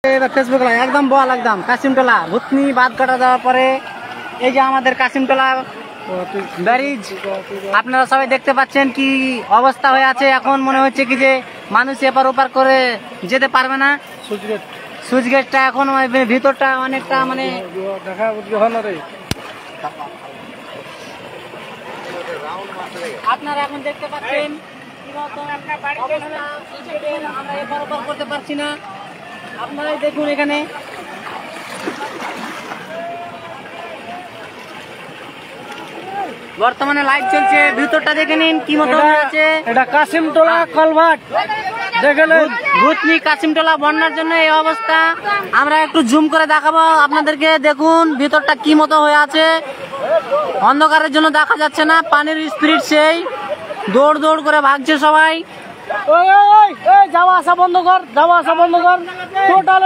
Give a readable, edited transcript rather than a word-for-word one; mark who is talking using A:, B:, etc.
A: Facebook একদম বল একদম কাশিমটোলা ভুতনি বাদ কাটা যাওয়ার পরে এই যে আমাদের কাশিমটোলা ব্যারিজ আপনারা সবাই দেখতে পাচ্ছেন কি অবস্থা হয়ে আছে। এখন মনে হচ্ছে কি যে মানুষ এপার ওপার করে যেতে পারবে না। সুইচ গেটটা এখন ভিতরটা অনেকটা মানে আপনারা এখন দেখতে পাচ্ছেন আমরা এপার ওপার করতে পারছি না। আপনারাই দেখুন এখানে বর্তমানে লাইট চলছে, ভিতরটা দেখে নিন কি মতো আছে।
B: এটা কাশিমটোলা কলভার্ট দেখলেন,
A: ভুতনি কাশিমটোলা বন্যার জন্য এই অবস্থা। আমরা একটু জুম করে দেখাবো আপনাদেরকে, দেখুন ভিতরটা কি মতো হয়ে আছে। অন্ধকারের জন্য দেখা যাচ্ছে না, পানির স্পিড সেই দৌড় দৌড় করে ভাগছে সবাই।
B: যাওয়া আসা বন্ধ কর, যাওয়া আসা বন্ধ কর টোটাল।